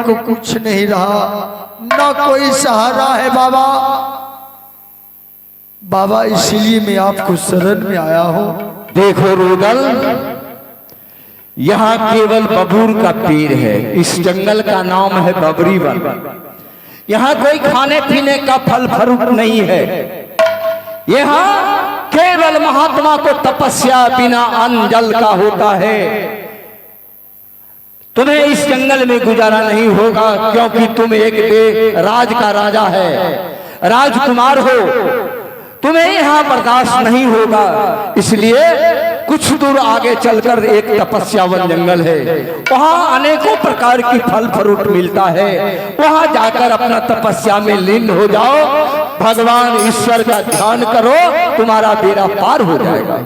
को कुछ नहीं रहा, ना कोई सहारा है बाबा। बाबा इसलिए मैं आपको शरण में आया हूँ। देखो रुदल, यहाँ केवल बबूर का पेड़ है। इस जंगल का नाम है बबरी वन। यहाँ कोई खाने पीने का फल फ्रूट नहीं है। यहाँ केवल महात्मा को तपस्या बिना अन्न जल का होता है। तुम्हें इस जंगल में गुजारा नहीं होगा, क्योंकि तुम एक राज का राजा है, राजकुमार हो। तुम्हें यहाँ बर्दाश्त नहीं होगा, इसलिए कुछ दूर आगे चलकर एक तपस्यावन जंगल है। वहाँ अनेकों प्रकार की फल फ्रूट मिलता है। वहाँ जाकर अपना तपस्या में लीन हो जाओ, भगवान ईश्वर का ध्यान करो, तुम्हारा बेड़ा पार हो जाएगा।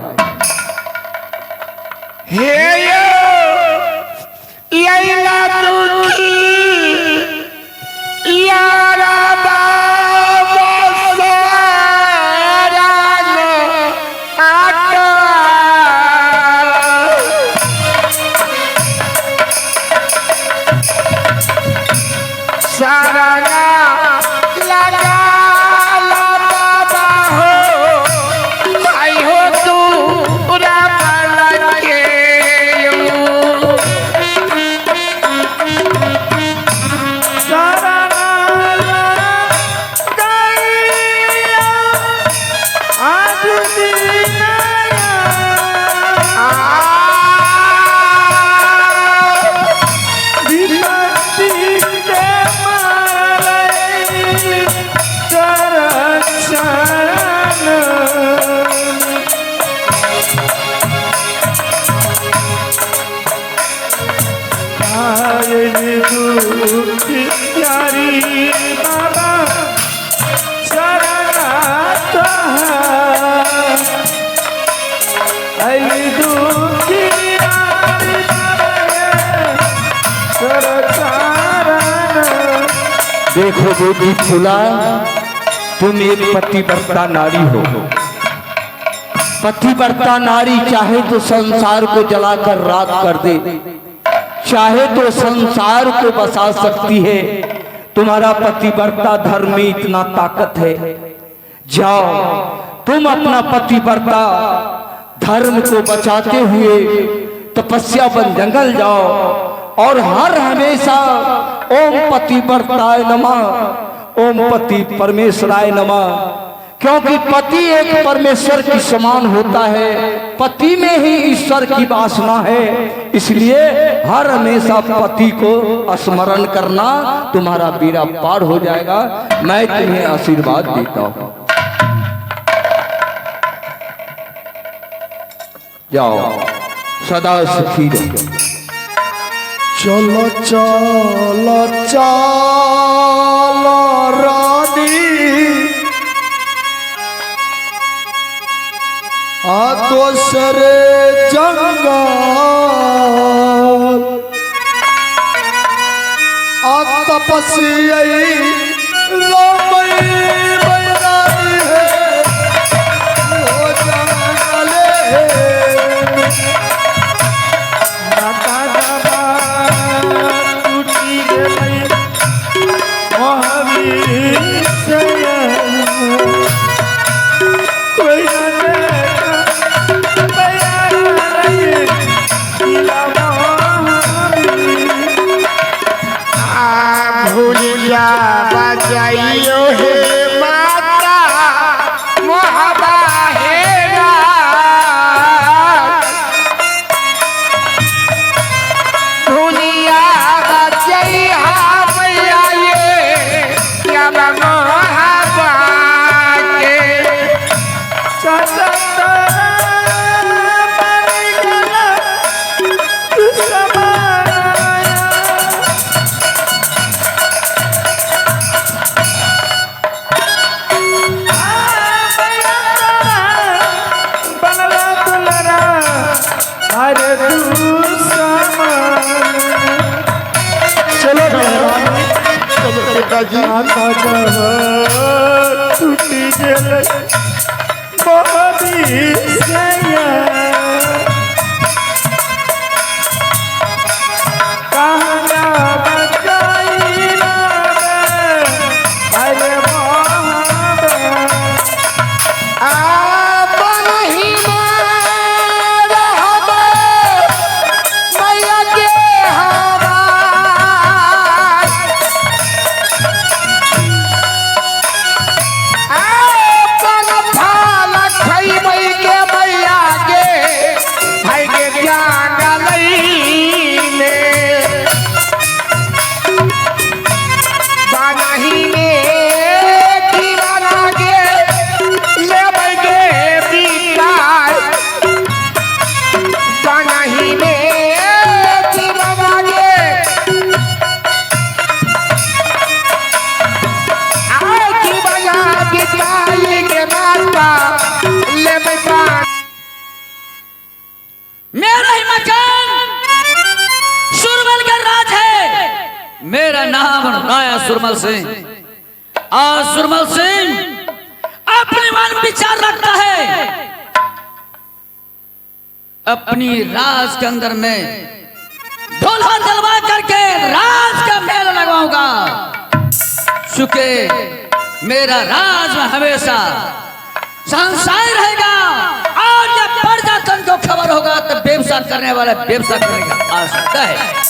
देखो बेटी फूला, तुम एक पतिव्रता नारी हो। पतिव्रता नारी चाहे तो संसार को जलाकर राख कर दे, चाहे तो संसार को बसा सकती है। तुम्हारा पतिव्रता धर्म में इतना ताकत है। जाओ, तुम अपना पतिव्रता धर्म को बचाते हुए तपस्या वन जंगल जाओ और हर हमेशा ओम पतिव्रताय नमः, ओम पति परमेश्वराय नमः, क्योंकि पति एक परमेश्वर की समान होता है। पति में ही ईश्वर की वासना है, इसलिए हर हमेशा पति को स्मरण करना, तुम्हारा बेड़ा पार हो जाएगा। मैं तुम्हें आशीर्वाद देता हूँ। जाओ, सदा सुखी रहो। चलो चलो चलो रानी, दूसरे जंगल तपस्या बजाइयो हे माता मोहबा हे दुनिया बजैया मैया ये क्या मोहबा के छुट्टी जल कहना बचाई मेरा नाम राया सुरमल सिंह। आज सुरमल सिंह अपने मन विचार रखता है, अपनी राज के अंदर में ढोला जलवा करके राज का मेला लगवाऊंगा। चुके मेरा राज में हमेशा संसार रहेगा। और जब प्रजातन को खबर होगा तो व्यवसाय करने वाला व्यवसाय करेगा। आ सकता है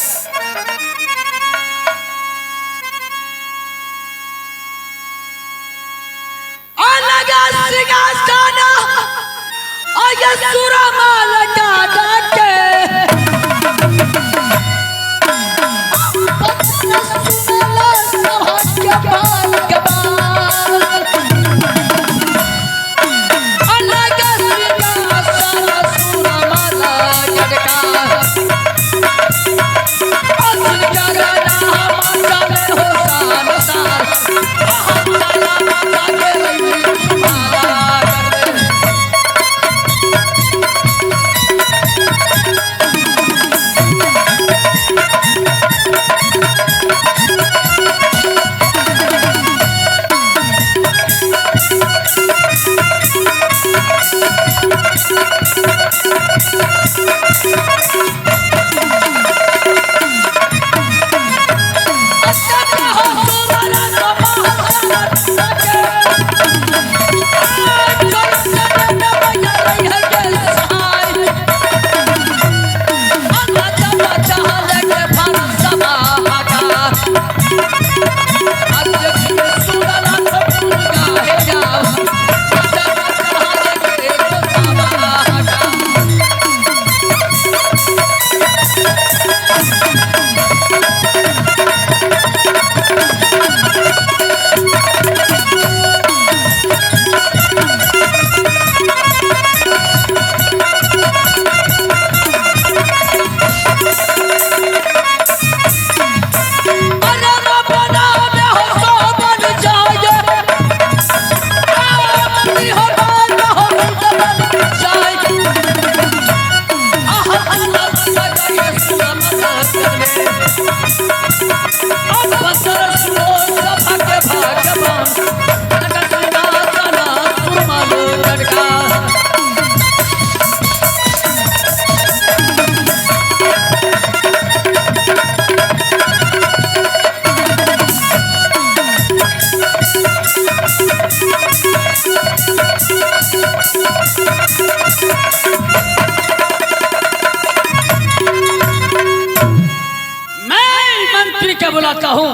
सुरमल बुलाता हूं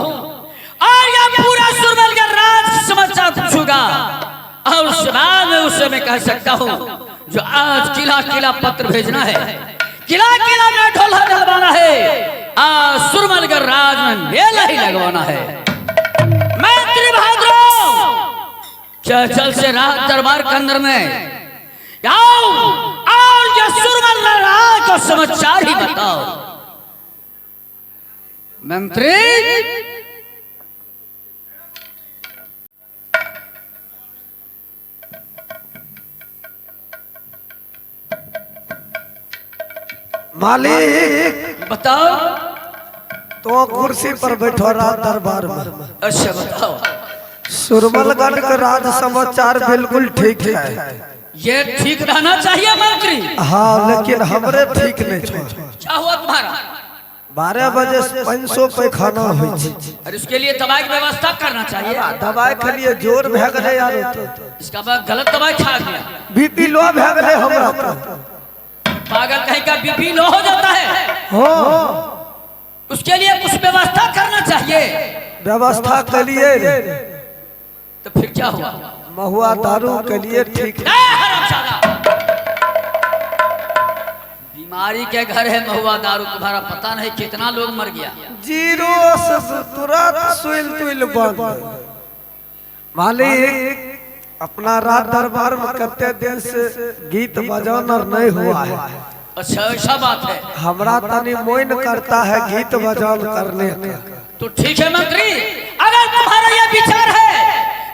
और यह पूरा सुरमल का राज समाचार पूछूंगा। और उस बाद में उससे मैं कह सकता हूं जो आज किला किला पत्र भेजना है, किला किला में ढोला डलवाना है, आज सुरमल का राज में मेला ही लगवाना है। मैत्री बहादुरों, चल से राज दरबार के अंदर में आओ और यह सुरमल राज का समाचार ही बताओ। मंत्री मालिक बताओ। तो कुर्सी पर बैठो राज दरबार में। अच्छा बताओ। सुरमलगढ़ का राज समाचार बिल्कुल ठीक है। ये ठीक रहना चाहिए मंत्री। हाँ, लेकिन हमरे ठीक नहीं छो। क्या हुआ तुम्हारा? 12 बजे 500 पे खाना हो। और उसके लिए दवाई की व्यवस्था करना चाहिए। दवाई के लिए जोर भे गए यार। इसका बाद गलत दवाई खा गया, बीपी लो भे गए हमरा। पागल कहीं का बीपी लो हो जाता है। हो उसके लिए कुछ व्यवस्था करना चाहिए। व्यवस्था के लिए तो फिर क्या हुआ? महुआ दारू के लिए ठीक है। बीमारी के घर है महुआ दारू, तुम्हारा पता नहीं कितना लोग मर गया। जीरो से तुरंत सुइल तुइल बंद। मालिक अपना रात दरबार में करते दिन से गीत बजाना नहीं हुआ है। अच्छा ऐसा बात है। हमरा तनी मोइन करता है गीत बजान करने का। तो ठीक है मंत्री, अगर तुम्हारा यह विचार है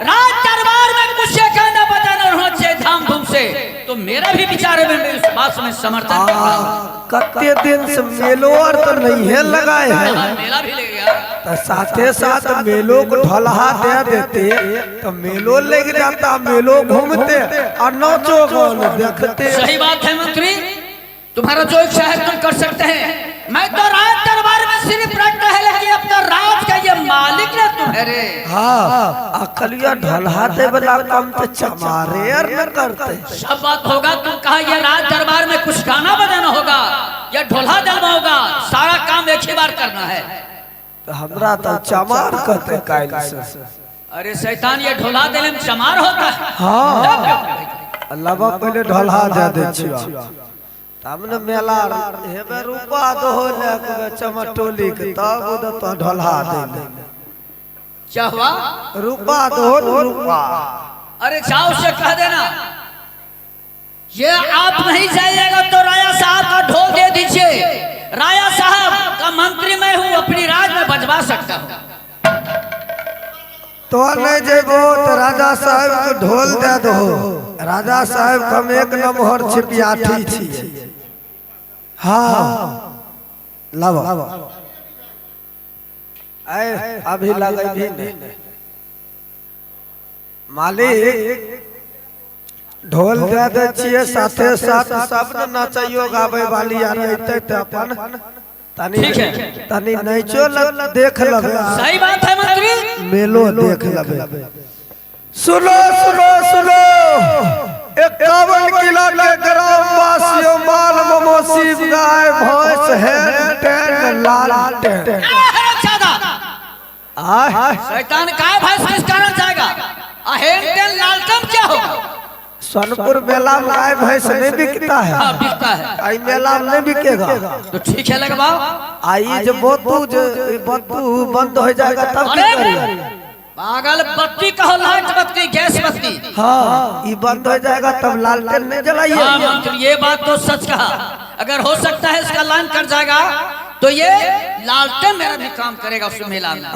राज दरबार में कुछ गाना बजाना होना चाहिए धाम धूम से, तो मेरा भी विचार है। मैं इस बात में समर्थन करता हूं। कत्ते दिन से मेलो और तो नहीं है लगाए हैं। मेला भी लगेगा। तो साथे साथ मेलों को ढलहा दे देते तो मेलो लग जाता, मेलो घूमते और नाचो गाने देखते। सही बात है मंत्री, तुम्हारा जो इच्छा है तुम कर सकते हैं। मैं तो राज दरबार में सिर्फ रखता है, लेकिन अपना राज का ये मालिक ना तुम्हारे। हाँ, अकलिया ढलहा दे वाला काम तो चमारे और न करते। सब बात होगा, तुम कहा ये राज दरबार में कुछ गाना बजाना होगा या ढोला दलवा होगा, सारा काम एक ही बार करना है। तो हमरा तो चमार कहते कायल से। अरे शैतान, ये ढोला दिल में चमार होता है। हाँ, अल्लाह पहले ढलहा दे दे छिया, तब न मेला हेबे रूपा दो ले चमटोली के तब उद तो ढलहा दे। क्या हुआ? रूपा दो रूपा। अरे जाओ से कह देना ये आप नहीं जाइएगा तो राया साहब का ढोल दे दीजिए। राया साहब का मंत्री मैं हूँ, अपनी राज में बजवा सकता हूँ। तो नहीं जेबो तो राजा साहब को ढोल दे दो। राजा साहब हम एक नंबर छिपियाठी छी। हाँ लब अभी लगे भी नहीं। मालिक ढोल दे दे छिए, साथे साथ सब न नचैयो गावे वाली आ रहते त अपन तनी नैचो देख लबे। सही बात है मंत्री, मेलो देख लबे। सुनो सुनो सुनो, 51 किलो के ग्राम वासियों माल ममोसी गाय भैंस है टेन लाल टेन। शैतान काय भैंस किस कारण जाएगा? टेन लालटन क्या होगा? सोनपुर मेला में गाय भैंस नहीं बिकता है। हाँ, बिकता है। आई मेला में नहीं बिकेगा तो ठीक है लगवाओ। आई जब बत्तू बंद हो जाएगा तब क्या करेगा? पागल, बत्ती कहो, लाइट बत्ती, गैस बत्ती। हाँ, ये बंद हो जाएगा तब लालटेन नहीं जलाइए। हाँ मंत्री, ये बात तो सच कहा। अगर हो सकता है इसका लाइन कट जाएगा तो ये लालटेन मेरा भी काम करेगा उस मेला में।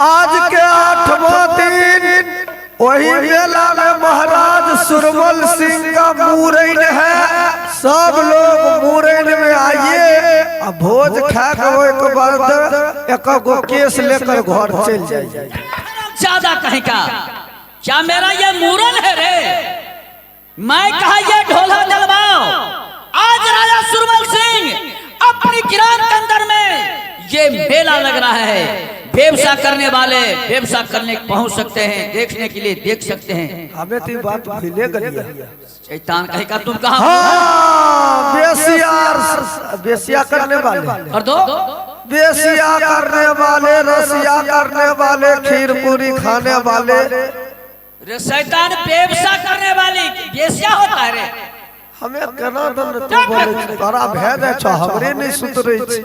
आज के 8वां दिन वही मेला में महाराज सुरमल सिंह का मूरन है। सब लोग मूरन में आइए, अब भोज खा के बाद एक गो केस लेकर घर चल जाइए। ज्यादा कहीं का क्या मेरा ये मूरन है रे? मैं कहा ये ढोला दलवाओ। आज राजा सुरमल सिंह अपनी गिरान के अंदर में ये मेला लग रहा है। व्यवसाय करने वाले व्यवसाय करने पहुंच सकते हैं, देखने के लिए देख सकते हैं। हमें तो बात भूले गई। शैतान कहेगा तुम कहाँ? हाँ, बेसिया करने वाले कर दो। बेसिया करने वाले, रसिया करने वाले, खीर पूरी खाने वाले। रे शैतान, व्यवसाय करने वाली बेसिया होता है रे। हमें केना दन तो बोले तोरा भेद छ, हमरे नहीं सुतरे छी।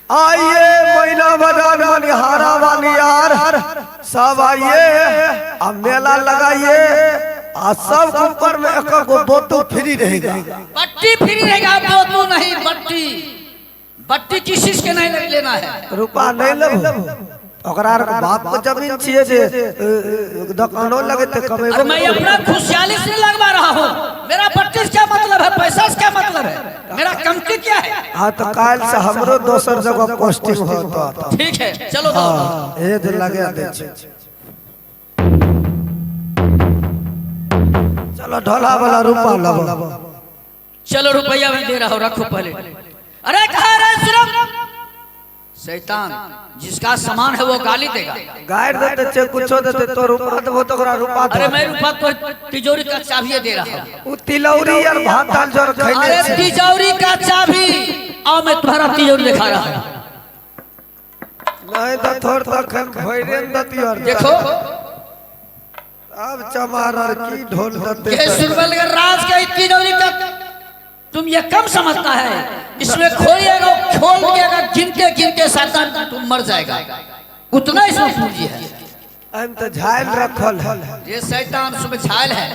आइए महीना बाजार मनिहारा वाली यार सब आइए, अब मेला लगाइए। आज सब ऊपर में एक गो बोतल फ्री रहेगा। बट्टी फ्री रहेगा, बोतल नहीं। बट्टी किसी के नहीं लेना है। रुपा नहीं लेबो, ओकरा बाप को जमीन छिए जे दुकानों लगे ते कमेबो। मैं अपना खुशहाली से लगवा रहा हूँ। मेरा बट्टी से क्या मतलब है? पैसा से क्या मतलब है? मेरा कंपनी क्या है? हाँ, तो काल से हमरो दोसर जगह पोस्टिंग होता। ठीक है, चलो दो। हाँ, ए दिन लगे दे। चलो ढोला वाला रुपा लो। चलो रुपया मैं दे रहा हूँ, रखो पहले। अरे कहा रहे सिर्फ शैतान, जिसका सामान है वो गाली देगा। गायर देते चे कुछ देते तो रुपा देबो तो ओकरा रुपा दे। अरे मैं रुपा तो तिजोरी का चाबी दे रहा हूँ। उ तिलौरी और भात दाल जोर खैले। अरे तिजोरी का चाबी, आओ मैं तुम्हारा तिजोरी दिखा रहा हूँ। नहीं तो थोड़ तक भैरन दती और देखो अब चमार की ढोल दते। ये सुरबल के राज का तिजोरी का तुम ये कम समझता है। इसमें खोलिएगा, खोल दिएगा, गिनते गिनते शैतान तुम मर जाएगा। उतना इसमें पूंजी है। हम तो झाइल रखल है। ये शैतान उसमें झाइल है।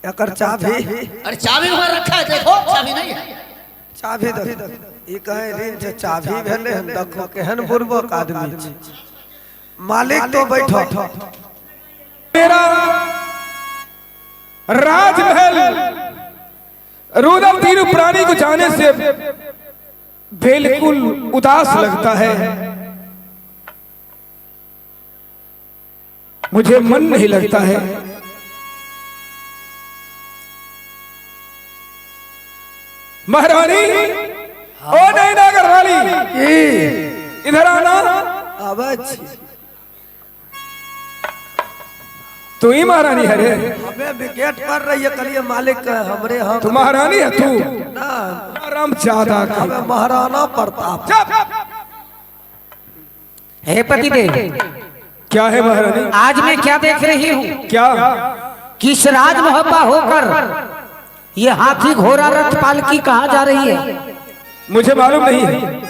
एकर चाबी। अरे चाबी वहां रखा है, देखो चाबी नहीं है। चाबी दे। ई कहे रीन जे चाबी भेले हम देखो केहन बुर्बक आदमी छी। मालिक तो बैठो। मेरा राजमहल रुदल तीनों प्राणी को जाने से बिल्कुल उदास लगता है। मुझे मन नहीं लगता है। महारानी, ओ नैना घरवाली, इधर आना। अब तू ही महारानी है रे? हमें विकेट कर रही है, कलिए मालिक हमरे हम। तू महारानी है तू? ना, राम ज्यादा हमें महाराणा प्रताप। हे पतिदेव, क्या है महारानी? आज मैं क्या देख रही हूँ क्या? कि इस राज मोहब्बा होकर ये हाथी घोड़ा रथ पालकी कहाँ जा रही है? मुझे मालूम नहीं है।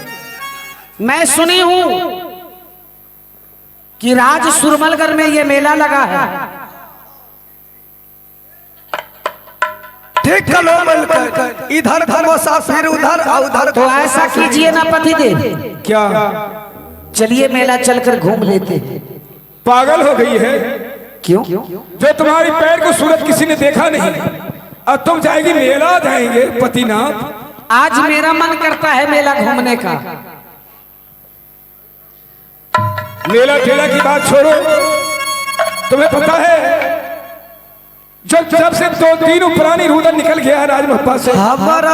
मैं सुनी हूँ कि राज सुरमलगढ़ में ये मेला लगा है। ठीक करो मिलकर, इधर धर्मसा फिर उधर उधर। तो ऐसा कीजिए ना पतिदेव, क्या? चलिए मेला चलकर घूम लेते हैं। पागल हो गई है? क्यों? जो तुम्हारी पैर को सूरत किसी ने देखा नहीं, अब तुम जाएगी मेला जाएंगे पतिनाथ? आज मेरा मन करता है मेला घूमने का। मेला ठेला की बात छोड़ो, तुम्हें पता है जब से 2-3 पुरानी रुदन निकल गया है राजमहल से, हमारा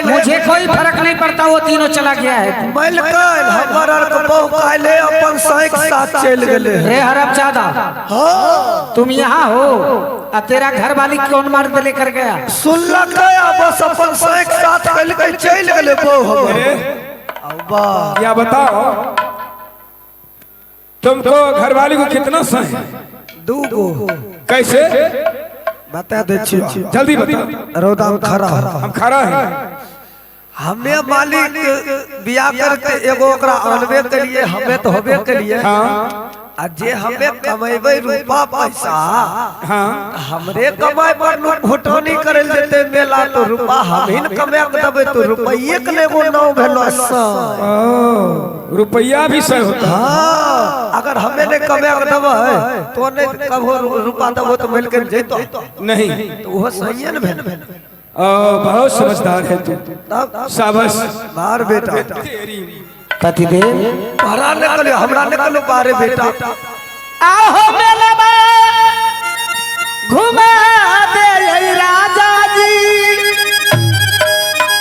मुझे कोई फर्क नहीं पड़ता, वो तीनों चला गया है। मिलकर हमारा काले अपन साइक साथ चल गए। हे हरमजादा, हाँ, तुम यहाँ हो और तेरा घर वाली कौन मर्द लेकर गया? सुन लगा बस अपन साइक साथ चल गए, चल गए बहु। या बताओ तुमको घरवाली को कितना सह? 2 कैसे? बता दे, जल्दी बता। रोदा खरा हम खरा है। हमें मालिक बिया करके एगो ओकरा अनबे के लिए, हमें तो होबे के लिए। हाँ जे हमें कमेबे रूपा पैसा, हाँ, हमरे कमाई पर घुटनी करल देते मेला, तो रूपा हम ही न कमा के देबे, तो रुपये के लेगो नाव भेलो सा। रुपया भी सही होता है। हाँ, अगर हमें ने कमा के देबे तो नहीं कबो रूपा देबो तो मिल के जइतो नहीं, तो वो सही न भेल। बहुत समझदार है तू, शाबाश। बाहर बेटा, पतिदेव, बाहर निकलो, हमरा निकलो बाहर बेटा। आओ मेला घुमा दे राजा जी।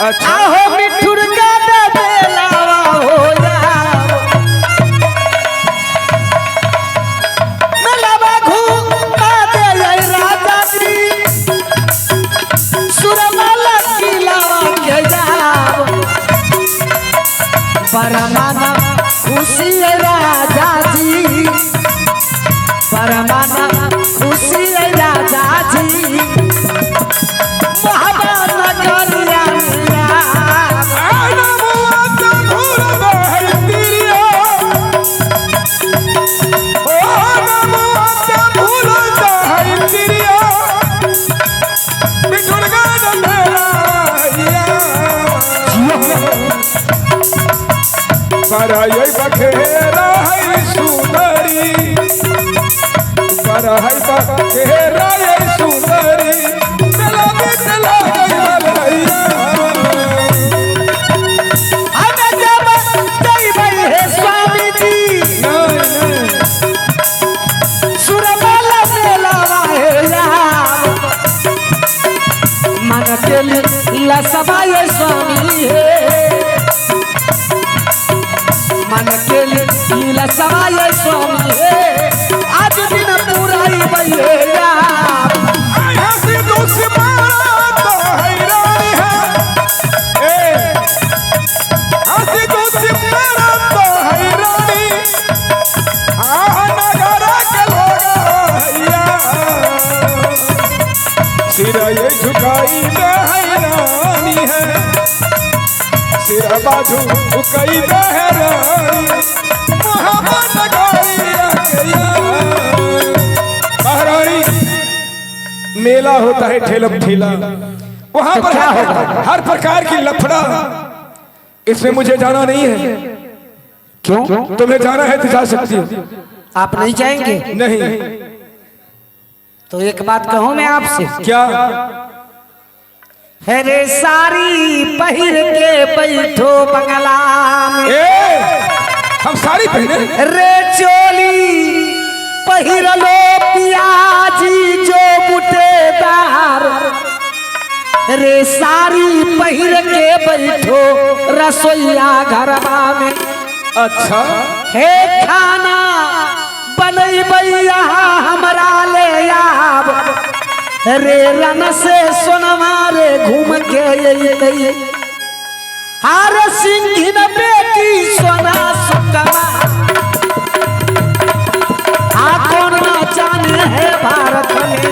अच्छा, आओ मिठुर का बेला हो जाओ, मेला घुमा दे राजा जी। सुरमला किला के जाओ, परमाना खुशी है राजा जी, परमाना खुशी है राजा जी। महानगरिया बखेरा है सुंदरी, बखेरा है सुंदरी, चला चला है स्वामी जी। सुरमला मेला मन के लसवाए स्वामी है, मन के लीला सवाए स्वामी है। आज दिन पूरा ही भैया सिरा ये झुकाई रानी है, सिरा बाजू झुकाई रानी। महारानी, मेला होता है ठेलम ठेला, वहां पर हर प्रकार की लफड़ा। इसमें मुझे जाना नहीं है। क्यों? तुम्हें जाना है तो जा सकती हो। आप नहीं जाएंगे? नहीं। तो एक बात कहूं मैं आपसे, क्या? रे साड़ी पहिर के बैठो बंगला में, हम साड़ी पहने? रे चोली पहिरलो पियाजी जो बुटेदार रे साड़ी पहिर के बैठो रसोईया घरवा में। अच्छा हे खाना बनैया हमरा ले आब रे रन से सोनवा रे घूम के अइतै। हार सिंघिन बेटी सोना सुकमा कौन ना जाने है भारत में।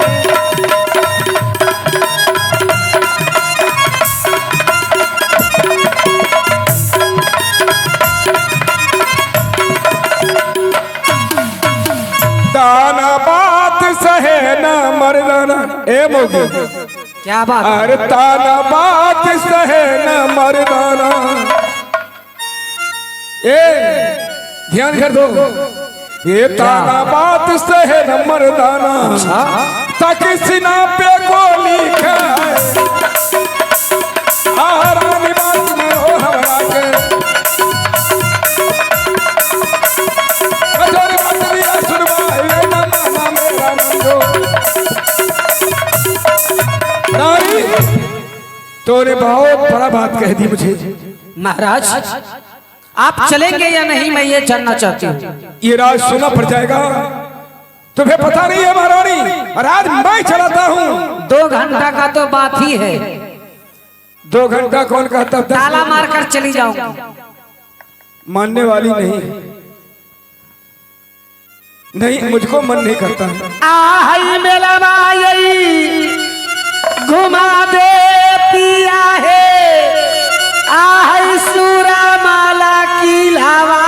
दाना बात सहे न मर्दाना ए मोगी क्या बात? अरे ताना बात सहे न मर्दाना। ए ध्यान कर दो, ये ताना बात सहे न मर्दाना ताकि सीना पे गोली खाए। आरामी बात में हो हमरा के कजर मतरिया सुनवाए न मामा मेरा नंदो। नारी तोरे बहुत बड़ा बात कह दी मुझे। महाराज आप चलेंगे या नहीं, मैं ये जानना चाहती हूँ। ये राज सुना पड़ जाएगा, तुम्हें पता नहीं है महारानी, और आज मैं चलाता हूँ। 2 घंटा का तो बात ही है, 2 घंटा कौन कहता? ताला मारकर चली जाऊंगी। मानने वाली नहीं, नहीं मुझको मन नहीं करता। आई मेला घुमा दे पिया है, आई सूरा माला की लावा